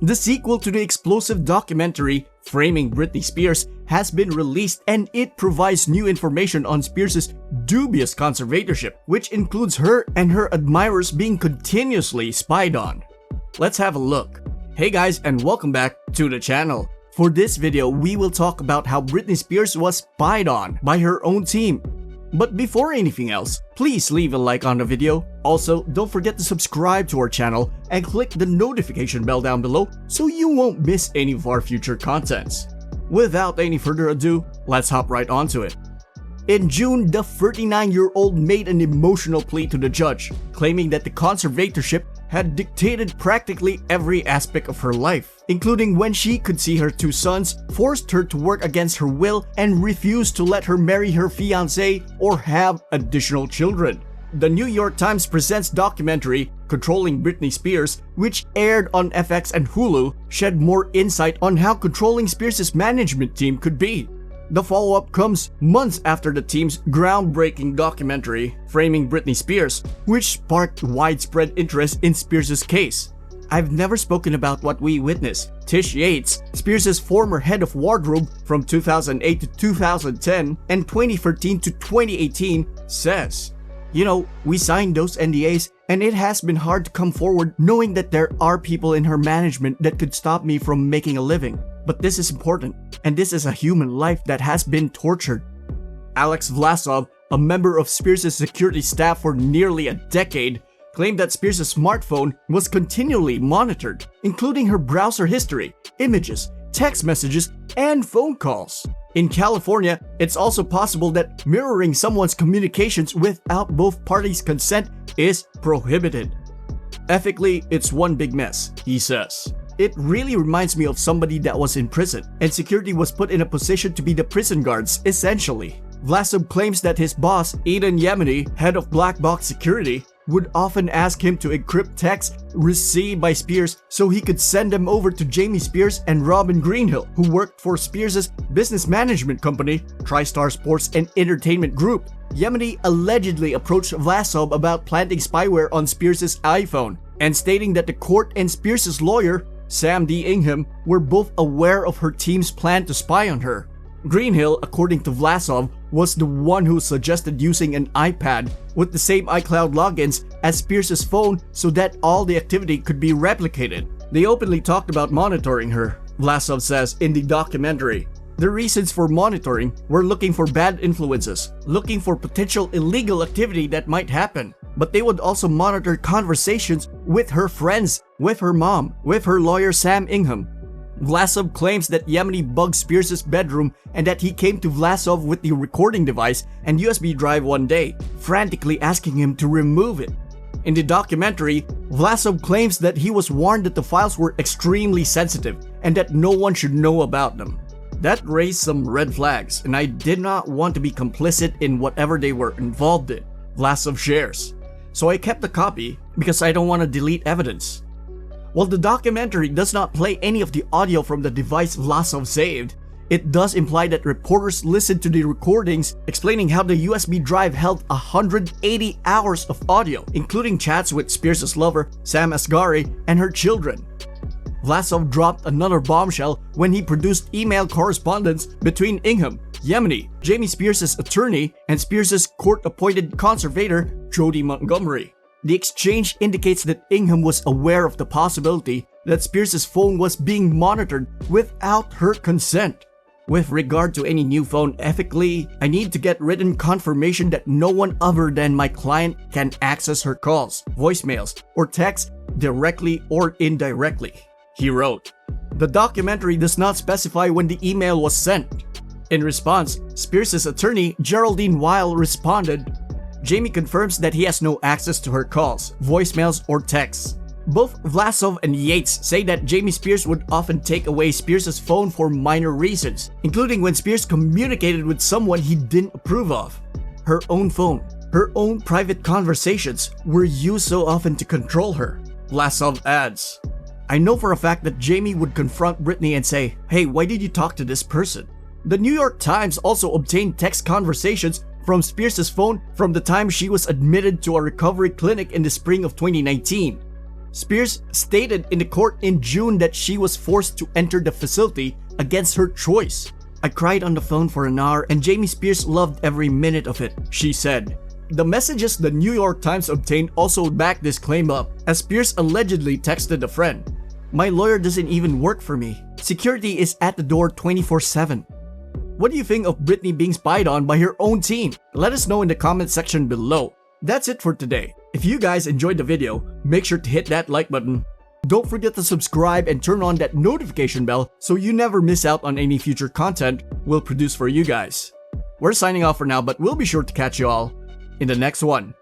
The sequel to the explosive documentary Framing Britney Spears has been released, and it provides new information on Spears' dubious conservatorship, which includes her and her admirers being continuously spied on. Let's have a look. Hey guys, and welcome back to the channel. For this video, we will talk about how Britney Spears was spied on by her own team. But before anything else, please leave a like on the video. Also, don't forget to subscribe to our channel and click the notification bell down below so you won't miss any of our future contents. Without any further ado, let's hop right onto it. In June, the 39-year-old made an emotional plea to the judge, claiming that the conservatorship had dictated practically every aspect of her life, including when she could see her two sons, forced her to work against her will, and refused to let her marry her fiancé or have additional children. The New York Times presents documentary Controlling Britney Spears, which aired on FX and Hulu, shed more insight on how controlling Spears' management team could be. The follow-up comes months after the team's groundbreaking documentary, Framing Britney Spears, which sparked widespread interest in Spears' case. I've never spoken about what we witnessed. Tish Yates, Spears' former head of wardrobe from 2008 to 2010 and 2013 to 2018, says, "You know, we signed those NDAs and it has been hard to come forward knowing that there are people in her management that could stop me from making a living. But this is important, and this is a human life that has been tortured." Alex Vlasov, a member of Spears' security staff for nearly a decade, claimed that Spears' smartphone was continually monitored, including her browser history, images, text messages, and phone calls. In California, it's also possible that mirroring someone's communications without both parties' consent is prohibited. "Ethically, it's one big mess," he says. "It really reminds me of somebody that was in prison, and security was put in a position to be the prison guards, essentially." Vlasov claims that his boss, Eden Yemeni, head of Black Box Security, would often ask him to encrypt texts received by Spears so he could send them over to Jamie Spears and Robin Greenhill, who worked for Spears' business management company, TriStar Sports and Entertainment Group. Yemeni allegedly approached Vlasov about planting spyware on Spears' iPhone, and stating that the court and Spears' lawyer, Sam D. Ingham, were both aware of her team's plan to spy on her. Greenhill, according to Vlasov, was the one who suggested using an iPad with the same iCloud logins as Spears' phone so that all the activity could be replicated. They openly talked about monitoring her, Vlasov says in the documentary. The reasons for monitoring were looking for bad influences, looking for potential illegal activity that might happen. But they would also monitor conversations with her friends, with her mom, with her lawyer Sam Ingham. Vlasov claims that Yemeni bugged Spears' bedroom and that he came to Vlasov with the recording device and USB drive one day, frantically asking him to remove it. In the documentary, Vlasov claims that he was warned that the files were extremely sensitive and that no one should know about them. That raised some red flags, and I did not want to be complicit in whatever they were involved in, Vlasov shares. So I kept a copy because I don't want to delete evidence. While the documentary does not play any of the audio from the device Vlasov saved, it does imply that reporters listened to the recordings explaining how the USB drive held 180 hours of audio, including chats with Spears' lover, Sam Asghari, and her children. Vlasov dropped another bombshell when he produced email correspondence between Ingham, Yemeni, Jamie Spears' attorney, and Spears' court-appointed conservator, Jody Montgomery. The exchange indicates that Ingham was aware of the possibility that Spears' phone was being monitored without her consent. "With regard to any new phone, ethically, I need to get written confirmation that no one other than my client can access her calls, voicemails, or texts directly or indirectly," he wrote. The documentary does not specify when the email was sent. In response, Spears' attorney, Geraldine Weil, responded, "Jamie confirms that he has no access to her calls, voicemails, or texts." Both Vlasov and Yates say that Jamie Spears would often take away Spears' phone for minor reasons, including when Spears communicated with someone he didn't approve of. Her own phone, her own private conversations were used so often to control her, Vlasov adds. "I know for a fact that Jamie would confront Britney and say, 'Hey, why did you talk to this person?'" The New York Times also obtained text conversations from Spears' phone from the time she was admitted to a recovery clinic in the spring of 2019. Spears stated in the court in June that she was forced to enter the facility against her choice. "I cried on the phone for an hour and Jamie Spears loved every minute of it," she said. The messages the New York Times obtained also backed this claim up, as Spears allegedly texted a friend, "My lawyer doesn't even work for me. Security is at the door 24/7. What do you think of Britney being spied on by her own team? Let us know in the comment section below. That's it for today. If you guys enjoyed the video, make sure to hit that like button. Don't forget to subscribe and turn on that notification bell so you never miss out on any future content we'll produce for you guys. We're signing off for now, but we'll be sure to catch you all in the next one.